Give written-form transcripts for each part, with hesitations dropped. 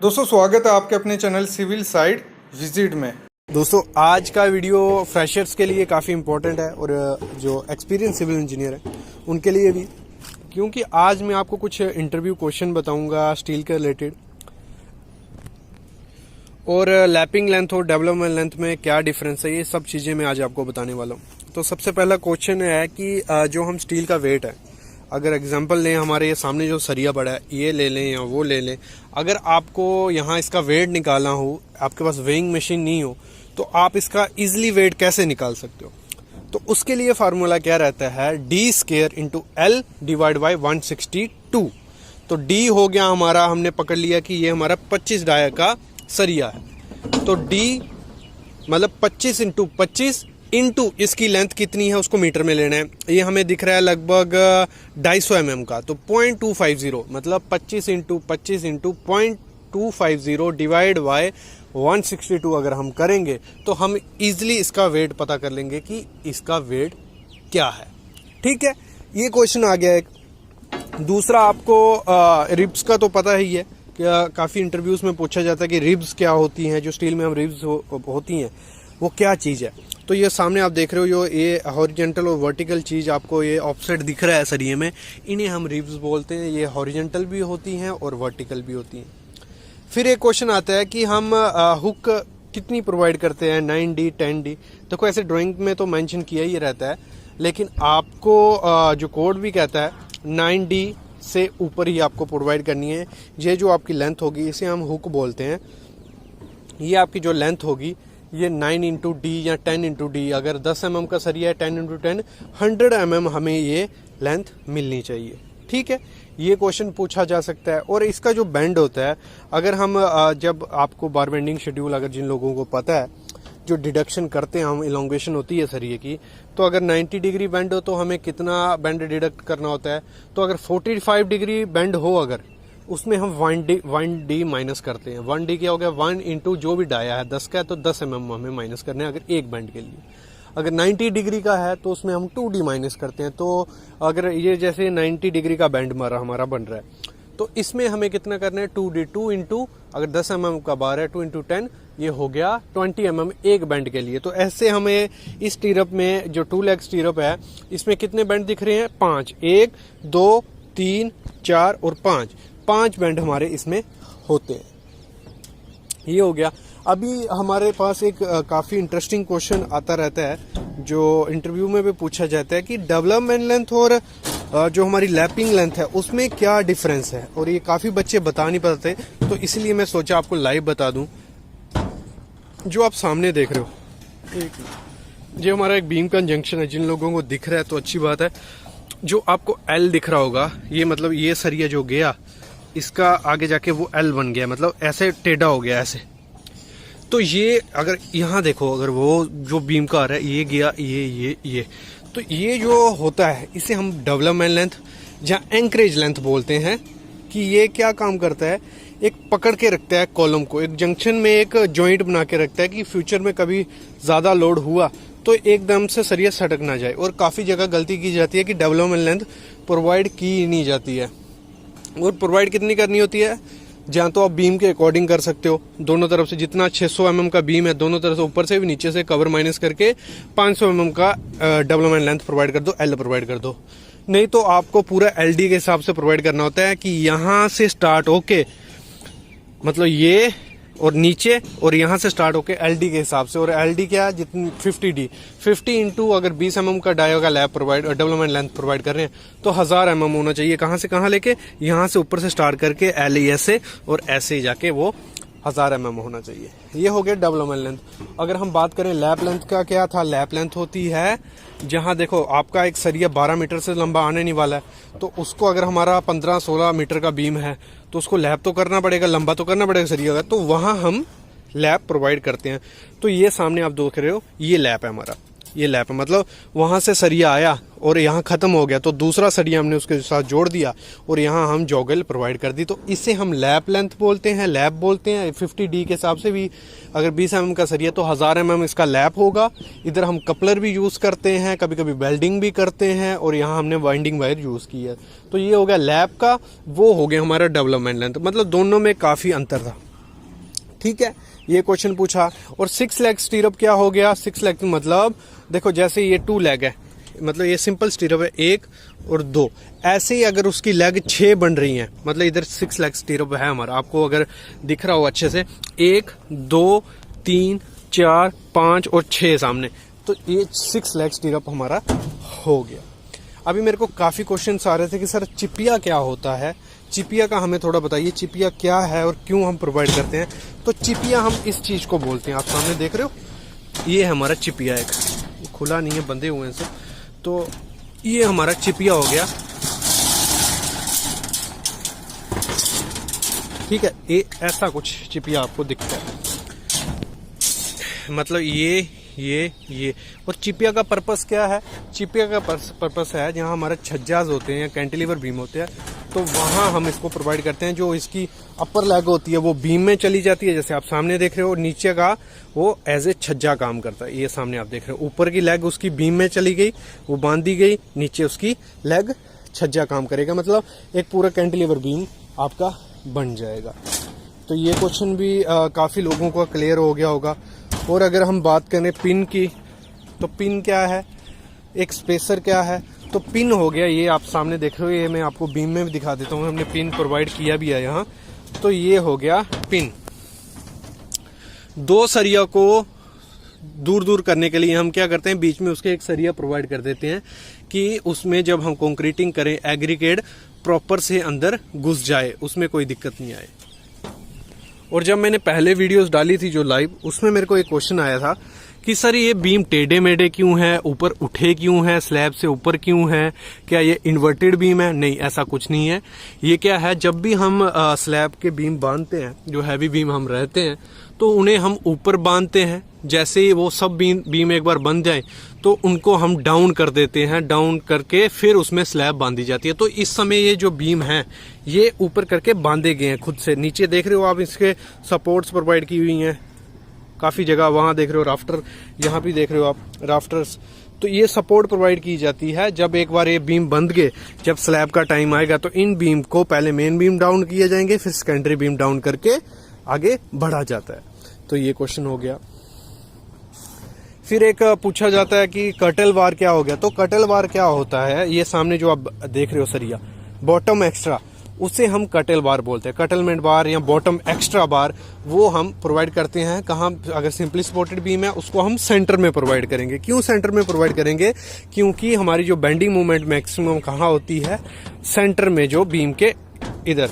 दोस्तों स्वागत है आपके अपने चैनल सिविल साइड विजिट में। दोस्तों आज का वीडियो फ्रेशर्स के लिए काफ़ी इम्पोर्टेंट है और जो एक्सपीरियंस सिविल इंजीनियर है उनके लिए भी, क्योंकि आज मैं आपको कुछ इंटरव्यू क्वेश्चन बताऊंगा स्टील के रिलेटेड, और लैपिंग लेंथ और डेवलपमेंट लेंथ में क्या डिफरेंस है, ये सब चीज़ें मैं आज आपको बताने वाला हूँ। तो सबसे पहला क्वेश्चन है कि जो हम स्टील का वेट है, अगर एग्जांपल लें हमारे ये सामने जो सरिया पड़ा है ये ले लें या वो ले लें, अगर आपको यहाँ इसका वेट निकालना हो, आपके पास वेइंग मशीन नहीं हो, तो आप इसका इजीली वेट कैसे निकाल सकते हो? तो उसके लिए फार्मूला क्या रहता है, D square into L divide by 162। तो डी हो गया हमारा, हमने पकड़ लिया कि ये हमारा 25 डाया का सरिया है, तो डी मतलब 25 इंटू 25 इंटू इसकी लेंथ कितनी है उसको मीटर में लेना है। ये हमें दिख रहा है लगभग 250 mm का, तो 0.250 मतलब 25 इंटू 25 इंटू 0.250 डिवाइड बाय 162 अगर हम करेंगे तो हम इजीली इसका वेट पता कर लेंगे कि इसका वेट क्या है। ठीक है, ये क्वेश्चन आ गया एक। दूसरा, आपको रिब्स का तो पता ही है, काफ़ी इंटरव्यूज में पूछा जाता है कि रिब्स क्या होती हैं, जो स्टील में हम रिब्स होती हैं वो क्या चीज़ है। तो ये सामने आप देख रहे हो, जो ये हॉरिजेंटल और वर्टिकल चीज़ आपको ये ऑफसेट दिख रहा है सरिये में, इन्हें हम रिब्स बोलते हैं। ये हॉरिजेंटल भी होती हैं और वर्टिकल भी होती हैं। फिर एक क्वेश्चन आता है कि हम हुक कितनी प्रोवाइड करते हैं, 9D 10D। देखो ऐसे ड्राइंग में तो मेंशन किया ही रहता है, लेकिन आपको जो कोड भी कहता है 9D से ऊपर ही आपको प्रोवाइड करनी है। ये जो आपकी लेंथ होगी इसे हम हुक बोलते हैं। ये आपकी जो लेंथ होगी ये 9 इंटू डी या 10 इंटू डी, अगर 10 mm का सरिया है 10 इंटू 10 100 mm हमें ये लेंथ मिलनी चाहिए। ठीक है, ये क्वेश्चन पूछा जा सकता है। और इसका जो बेंड होता है, अगर हम जब आपको बार बेंडिंग शेड्यूल अगर जिन लोगों को पता है, जो डिडक्शन करते हैं हम, इलोंगेशन होती है सरिये की, तो अगर 90 डिग्री बेंड हो तो हमें कितना बेंड डिडक्ट करना होता है। तो अगर 45 डिग्री बेंड हो, अगर उसमें हम 1D माइनस करते हैं। 1D क्या हो गया, 1 इंटू जो भी डाया है 10 का है तो 10 mm हमें माइनस करने हैं अगर एक बैंड के लिए। अगर 90 डिग्री का है तो उसमें हम 2D माइनस करते हैं। तो अगर ये जैसे 90 डिग्री का बैंड हमारा बन रहा है, तो इसमें हमें कितना करना है, 2D 2 इंटू, अगर 10 mm का बार है 2 इंटू 10, ये हो गया 20 mm एक बैंड के लिए। तो ऐसे हमें इस स्टीरअप में जो 2 लेग स्टीरअप है, इसमें कितने बैंड दिख रहे हैं, 5, 1 2 3 4 और 5 बैंड हमारे इसमें होते हैं। ये हो गया। अभी हमारे पास एक काफ़ी इंटरेस्टिंग क्वेश्चन आता रहता है जो इंटरव्यू में भी पूछा जाता है कि डेवलपमेंट लेंथ और जो हमारी लैपिंग लेंथ है उसमें क्या डिफरेंस है, और ये काफ़ी बच्चे बता नहीं पाते, तो इसलिए मैं सोचा आपको लाइव बता दूं। जो आप सामने देख रहे हो, ये हमारा एक बीम का जंक्शन है। जिन लोगों को दिख रहा है तो अच्छी बात है। जो आपको एल दिख रहा होगा, ये मतलब ये सरिया जो गया, इसका आगे जाके वो एल बन गया, मतलब ऐसे टेढ़ा हो गया ऐसे। तो ये अगर यहाँ देखो, अगर वो जो बीम का आ रहा है ये गया, ये तो ये जो होता है इसे हम डेवलपमेंट लेंथ या एंकरेज लेंथ बोलते हैं। कि ये क्या काम करता है, एक पकड़ के रखता है कॉलम को, एक जंक्शन में एक जॉइंट बना के रखता है कि फ्यूचर में कभी ज़्यादा लोड हुआ तो एकदम से सरिया सटक ना जाए। और काफ़ी जगह गलती की जाती है कि डेवलपमेंट लेंथ प्रोवाइड की नहीं जाती है। और प्रोवाइड कितनी करनी होती है, जहाँ तो आप बीम के अकॉर्डिंग कर सकते हो, दोनों तरफ से जितना 600 mm का बीम है दोनों तरफ से, ऊपर से भी नीचे से कवर माइनस करके 500 mm का डेवलपमेंट लेंथ प्रोवाइड कर दो, एल प्रोवाइड कर दो। नहीं तो आपको पूरा एलडी के हिसाब से प्रोवाइड करना होता है कि यहाँ से स्टार्ट होके, मतलब ये और नीचे, और यहाँ से स्टार्ट होके एलडी के हिसाब से। और एलडी क्या है, जितनी 50 इंटू अगर 20 mm का डायो का लैब प्रोवाइड और डेवलपमेंट लेंथ प्रोवाइड कर रहे हैं तो 1000 mm होना चाहिए। कहाँ से कहाँ लेके, यहाँ से ऊपर से स्टार्ट करके एल ऐसे और ऐसे ही जाके वो 1000 mm होना चाहिए। ये हो गया डेवलपमेंट लेंथ। अगर हम बात करें लैप लेंथ का, क्या था, लैप लेंथ होती है जहाँ देखो आपका एक सरिया 12 मीटर से लंबा आने नहीं वाला है, तो उसको अगर हमारा 15-16 मीटर का बीम है तो उसको लैप तो करना पड़ेगा, लंबा तो करना पड़ेगा सरिया का, तो वहाँ हम लैप प्रोवाइड करते हैं। तो ये सामने आप देख रहे हो, ये लैप है हमारा, ये लैप है, मतलब वहाँ से सरिया आया और यहाँ ख़त्म हो गया तो दूसरा सरिया हमने उसके साथ जोड़ दिया और यहाँ हम जॉगल प्रोवाइड कर दी। तो इसे हम लैप लेंथ बोलते हैं, लैप बोलते हैं। 50D के हिसाब से भी अगर 20 mm का सरिया तो 1000 mm इसका लैप होगा। इधर हम कपलर भी यूज़ करते हैं, कभी कभी वेल्डिंग भी करते हैं, और यहाँ हमने वाइंडिंग वायर यूज़ की है। तो ये हो गया लैप का, वो हो गया हमारा डेवलपमेंट लेंथ। मतलब दोनों में काफ़ी अंतर था। ठीक है, ये क्वेश्चन पूछा। और 6 लेग स्टीरअप क्या हो गया? 6 लेग मतलब देखो जैसे ये 2 लेग है, मतलब ये सिंपल स्टीरअप है 1 और 2। ऐसे ही अगर उसकी लेग 6 बन रही हैं, मतलब इधर 6 लेग स्टीरअप है हमारा, आपको अगर दिख रहा हो अच्छे से, 1 2 3 4 5 और 6 सामने, तो ये 6 लेग स्टीरअप हमारा हो गया। अभी मेरे को काफी क्वेश्चंस आ रहे थे कि सर चिपिया क्या होता है, चिपिया का हमें थोड़ा बताइए, चिपिया क्या है और क्यों हम प्रोवाइड करते हैं। तो चिपिया हम इस चीज को बोलते हैं, आप सामने देख रहे हो, ये हमारा चिपिया, एक खुला नहीं है, बंधे हुए हैं सब, तो ये हमारा चिपिया हो गया। ठीक है, ये ऐसा कुछ चिपिया आपको दिखता है, मतलब ये और चिपिया का पर्पस क्या है? चिपिया का पर्पस है जहां हमारे छज्जाज होते हैं या कैंटिलीवर बीम होते हैं, तो वहां हम इसको प्रोवाइड करते हैं। जो इसकी अपर लेग होती है वो बीम में चली जाती है, जैसे आप सामने देख रहे हो, नीचे का वो एज ए छज्जा काम करता है। ये सामने आप देख रहे हो, ऊपर की लेग उसकी बीम में चली गई, वो बांध दी गई, नीचे उसकी लेग छज्जा काम करेगा, मतलब एक पूरा कैंटिलीवर बीम आपका बन जाएगा। तो ये क्वेश्चन भी काफी लोगों को क्लियर हो गया होगा। और अगर हम बात करें पिन की, तो पिन क्या है, एक स्पेसर क्या है, तो पिन हो गया, ये आप सामने देख रहे हो, ये मैं आपको बीम में भी दिखा देता हूँ, हमने पिन प्रोवाइड किया भी है यहाँ। तो ये हो गया पिन। 2 सरिया को दूर दूर करने के लिए हम क्या करते हैं, बीच में उसके एक सरिया प्रोवाइड कर देते हैं कि उसमें जब हम कंक्रीटिंग करें, एग्रीगेट प्रॉपर से अंदर घुस जाए, उसमें कोई दिक्कत नहीं आए। और जब मैंने पहले वीडियोस डाली थी जो लाइव, उसमें मेरे को एक क्वेश्चन आया था कि सर ये बीम टेढ़े मेढ़े क्यों है, ऊपर उठे क्यों है, स्लैब से ऊपर क्यों है, क्या ये इन्वर्टेड बीम है? नहीं, ऐसा कुछ नहीं है। ये क्या है, जब भी हम स्लैब के बीम बांधते हैं, जो हैवी बीम हम रहते हैं, तो उन्हें हम ऊपर बांधते हैं। जैसे ही वो सब बीम एक बार बन जाए तो उनको हम डाउन कर देते हैं, डाउन करके फिर उसमें स्लैब बांधी जाती है। तो इस समय ये जो बीम है ये ऊपर करके बांधे गए हैं खुद से। नीचे देख रहे हो आप, इसके सपोर्ट्स प्रोवाइड की हुई हैं काफी जगह, वहां देख रहे हो राफ्टर, यहाँ भी देख रहे हो आप राफ्टर्स। तो ये सपोर्ट प्रोवाइड की जाती है। जब एक बार ये बीम बंध गए, जब स्लैब का टाइम आएगा, तो इन बीम को पहले मेन बीम डाउन किए जाएंगे, फिर सेकेंडरी बीम डाउन करके आगे बढ़ा जाता है। तो ये क्वेश्चन हो गया। फिर एक पूछा जाता है कि कटल बार क्या हो गया। तो कटल बार क्या होता है, ये सामने जो आप देख रहे हो सरिया, बॉटम एक्स्ट्रा, उसे हम कटल बार बोलते हैं। कटलमेंट बार या बॉटम एक्स्ट्रा बार वो हम प्रोवाइड करते हैं कहाँ, अगर सिंपली सपोर्टेड बीम है उसको हम सेंटर में प्रोवाइड करेंगे। क्यों सेंटर में प्रोवाइड करेंगे? क्योंकि हमारी जो बेंडिंग मूवमेंट मैक्सिमम कहाँ होती है, सेंटर में, जो बीम के इधर।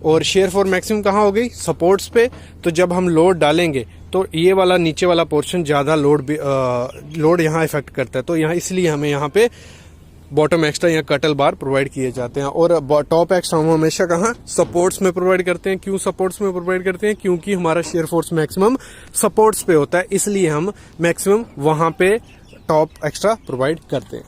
और शेयर फोर्स मैक्सिमम कहाँ हो गई, सपोर्ट्स पे। तो जब हम लोड डालेंगे तो ये वाला नीचे वाला पोर्शन ज्यादा लोड यहाँ इफेक्ट करता है, तो यहाँ इसलिए हमें यहाँ पे बॉटम एक्स्ट्रा या कटल बार प्रोवाइड किए जाते हैं। और टॉप एक्स्ट्रा हम हमेशा कहाँ, सपोर्ट्स में प्रोवाइड करते हैं। क्यों सपोर्ट्स में प्रोवाइड करते हैं? क्योंकि हमारा शेयर फोर्स मैक्सिमम सपोर्ट्स पे होता है, इसलिए हम मैक्सिमम वहां पे टॉप एक्स्ट्रा प्रोवाइड करते हैं।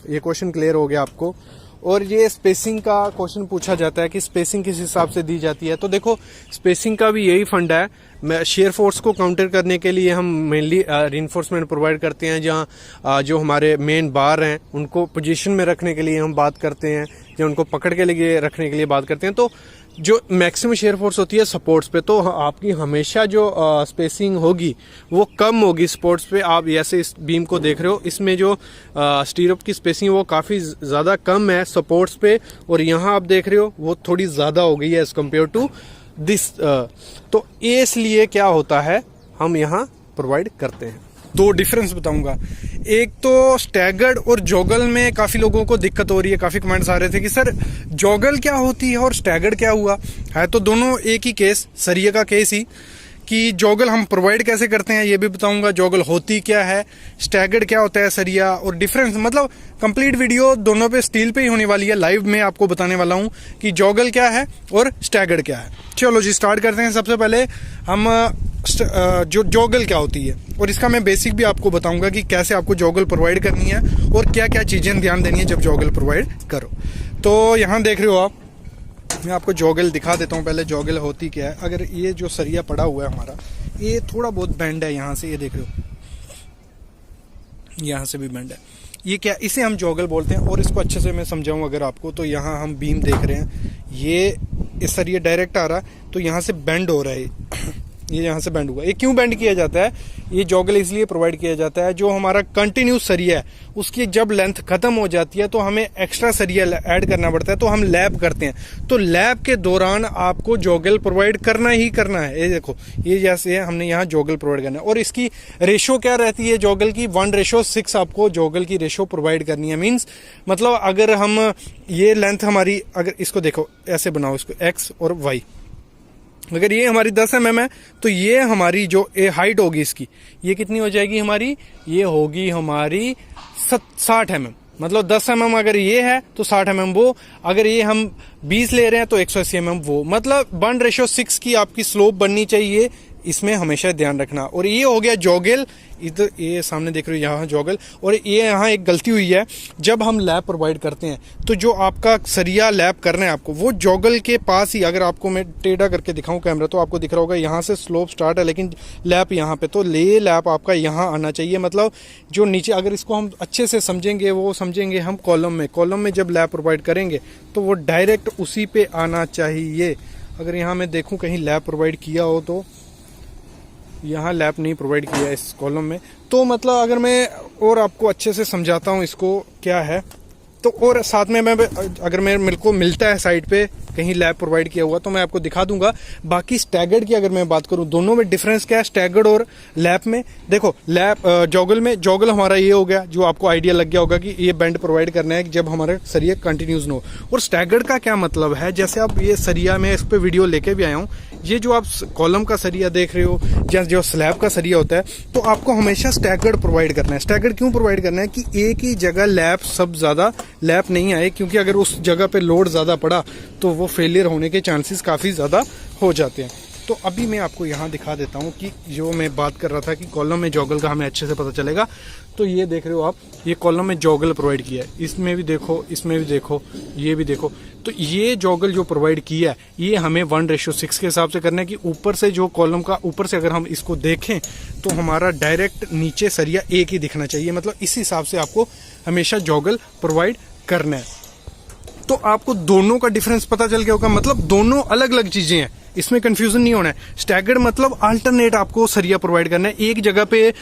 ये क्वेश्चन क्लियर हो गया आपको। और ये स्पेसिंग का क्वेश्चन पूछा जाता है कि स्पेसिंग किस हिसाब से दी जाती है। तो देखो स्पेसिंग का भी यही फंडा है, शेयर फोर्स को काउंटर करने के लिए हम मेनली रिइंफोर्समेंट प्रोवाइड करते हैं। जहाँ जो हमारे मेन बार हैं उनको पोजीशन में रखने के लिए हम बात करते हैं, या उनको पकड़ के लिए रखने के लिए बात करते हैं। तो जो मैक्सिमम शेयर फोर्स होती है सपोर्ट्स पे, तो आपकी हमेशा जो स्पेसिंग होगी वो कम होगी सपोर्ट्स पे। आप ऐसे इस बीम को देख रहे हो, इसमें जो स्टीरअप की स्पेसिंग वो काफी ज्यादा कम है सपोर्ट्स पे, और यहाँ आप देख रहे हो वो थोड़ी ज्यादा हो गई है एज कम्पेयर टू दिस। तो इसलिए क्या होता है, हम यहाँ प्रोवाइड करते हैं। 2 डिफरेंस बताऊंगा। एक तो स्टैगर्ड और जोगल में काफी लोगों को दिक्कत हो रही है, काफी कमेंट्स आ रहे थे कि सर जोगल क्या होती है और स्टैगर्ड क्या हुआ है। तो दोनों एक ही केस, सरिया का केस ही, कि जोगल हम प्रोवाइड कैसे करते हैं ये भी बताऊंगा, जोगल होती क्या है, स्टैगर्ड क्या होता है सरिया, और डिफरेंस, मतलब कंप्लीट वीडियो दोनों पे स्टील पे ही होने वाली है। लाइव में आपको बताने वाला हूं कि जोगल क्या है और स्टैगर्ड क्या है। चलो जी स्टार्ट करते हैं। सबसे पहले हम जो जोगल क्या होती है, और इसका मैं बेसिक भी आपको बताऊंगा कि कैसे आपको जोगल प्रोवाइड करनी है और क्या क्या चीजें ध्यान देनी है जब जोगल प्रोवाइड करो। तो यहाँ देख रहे हो आप, मैं आपको जोगल दिखा देता हूँ पहले जोगल होती क्या है। अगर ये जो सरिया पड़ा हुआ है हमारा, ये थोड़ा बहुत बेंड है यहाँ से, ये देख रहे हो, यहाँ से भी बेंड है, ये क्या, इसे हम जोगल बोलते हैं। और इसको अच्छे से मैं समझाऊं अगर आपको, तो यहाँ हम बीम देख रहे हैं, ये इस सरिया डायरेक्ट आ रहा है, तो यहाँ से बेंड हो रहा है, ये यहाँ से बेंड हुआ। ये क्यों बेंड किया जाता है? ये जॉगल इसलिए प्रोवाइड किया जाता है, जो हमारा कंटिन्यूस सरिया है उसकी जब लेंथ खत्म हो जाती है तो हमें एक्स्ट्रा सरिया ऐड करना पड़ता है, तो हम लैप करते हैं। तो लैप के दौरान आपको जॉगल प्रोवाइड करना ही करना है। ये देखो, ये जैसे है, हमने यहाँ जॉगल प्रोवाइड करना है। और इसकी रेशो क्या रहती है जॉगल की? 1:6 आपको जॉगल की रेशो प्रोवाइड करनी है। मीन्स मतलब अगर हम ये लेंथ हमारी, अगर इसको देखो ऐसे बनाओ, इसको एक्स और वाई, अगर ये हमारी 10 mm है तो ये हमारी जो हाइट होगी इसकी, ये कितनी हो जाएगी हमारी? ये होगी हमारी 60 mm। मतलब 10 mm अगर ये है तो 60 mm वो, अगर ये हम 20 ले रहे हैं तो 180 mm वो। मतलब 1:6 की आपकी स्लोप बननी चाहिए, इसमें हमेशा ध्यान रखना। और ये हो गया जॉगल, इधर ये सामने देख रहे हो यहाँ जॉगल। और ये यहाँ एक गलती हुई है, जब हम लैप प्रोवाइड करते हैं तो जो आपका सरिया लैप करना है आपको, वो जॉगल के पास ही, अगर आपको मैं टेढ़ा करके दिखाऊं कैमरा तो आपको दिख रहा होगा यहाँ से स्लोप स्टार्ट है, लेकिन लैप यहाँ पे, तो ले लैप आपका यहाँ आना चाहिए। मतलब जो नीचे, अगर इसको हम अच्छे से समझेंगे, वो समझेंगे हम कॉलम में जब लैप प्रोवाइड करेंगे तो वो डायरेक्ट उसी पे आना चाहिए। अगर यहाँ मैं देखूँ कहीं लैप प्रोवाइड किया हो तो यहाँ लैप नहीं प्रोवाइड किया इस कॉलम में। तो मतलब अगर मैं और आपको अच्छे से समझाता हूँ इसको क्या है, तो और साथ में मैं अगर मेरे को मिलता है साइड पे कहीं लैप प्रोवाइड किया हुआ तो मैं आपको दिखा दूंगा। बाकी स्टैगर्ड की अगर मैं बात करूं, दोनों में डिफरेंस क्या है स्टैगर्ड और लैप में? देखो लैप जॉगल में, जॉगल हमारा ये हो गया, जो आपको आइडिया लग गया होगा कि ये बेंड प्रोवाइड करना है जब हमारे सरिया कंटिन्यूस न हो। और स्टैगर्ड का क्या मतलब है? जैसे आप ये सरिया में इस पे वीडियो लेके भी आया हूँ, ये जो आप कॉलम का सरिया देख रहे हो या जो स्लैब का सरिया होता है, तो आपको हमेशा स्टैगर्ड प्रोवाइड करना है। स्टैगर्ड क्यों प्रोवाइड करना है? कि एक ही जगह लैप सब ज्यादा लैप नहीं आए, क्योंकि अगर उस जगह पे लोड ज्यादा पड़ा तो वो फेलियर होने के चांसेस काफी ज्यादा हो जाते हैं। तो अभी मैं आपको यहाँ दिखा देता हूँ कि जो मैं बात कर रहा था कि कॉलम में जॉगल का हमें अच्छे से पता चलेगा। तो ये देख रहे हो आप, ये कॉलम में जॉगल प्रोवाइड किया है, इसमें भी देखो, इसमें भी देखो, ये भी देखो। तो ये जॉगल जो प्रोवाइड किया है ये हमें 1:6 के हिसाब से करना है कि ऊपर से जो कॉलम का ऊपर से अगर हम इसको देखें तो हमारा डायरेक्ट नीचे सरिया एक ही दिखना चाहिए। मतलब इस हिसाब से आपको हमेशा जॉगल प्रोवाइड करना है। तो आपको दोनों का डिफरेंस पता चल गया होगा, मतलब दोनों अलग अलग चीजें हैं, इसमें कंफ्यूजन नहीं होना है। स्टैगर्ड मतलब अल्टरनेट आपको सरिया प्रोवाइड करना है, एक जगह पे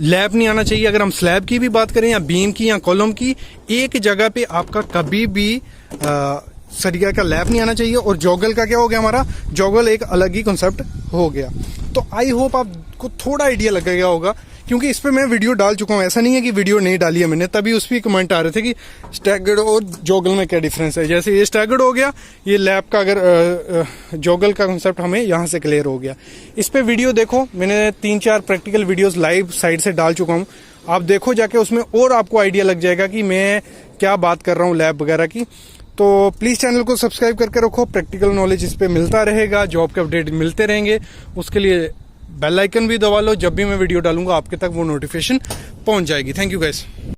लैप नहीं आना चाहिए। अगर हम स्लैब की भी बात करें या बीम की या कॉलम की, एक जगह पे आपका कभी भी सरिया का लैप नहीं आना चाहिए। और जॉगल का क्या हो गया हमारा? जॉगल एक अलग ही कॉन्सेप्ट हो गया। तो आई होप आपको थोड़ा आइडिया लग गया होगा, क्योंकि इस पे मैं वीडियो डाल चुका हूँ, ऐसा नहीं है कि वीडियो नहीं डाली है मैंने। तभी उस पर कमेंट आ रहे थे कि स्टैगर्ड और जॉगल में क्या डिफरेंस है। जैसे ये स्टैगर्ड हो गया, ये लैप का अगर जॉगल का कॉन्सेप्ट हमें यहाँ से क्लियर हो गया। इस पे वीडियो देखो, मैंने 3-4 प्रैक्टिकल वीडियोस लाइव साइड से डाल चुका हूँ, आप देखो जाके, उसमें और आपको आइडिया लग जाएगा कि मैं क्या बात कर रहा हूँ लैब वगैरह की। तो प्लीज़ चैनल को सब्सक्राइब करके रखो, प्रैक्टिकल नॉलेज इस पे मिलता रहेगा, जॉब के अपडेट मिलते रहेंगे। उसके लिए बेल आइकन भी दबा लो, जब भी मैं वीडियो डालूंगा आपके तक वो नोटिफिकेशन पहुंच जाएगी। Thank you guys.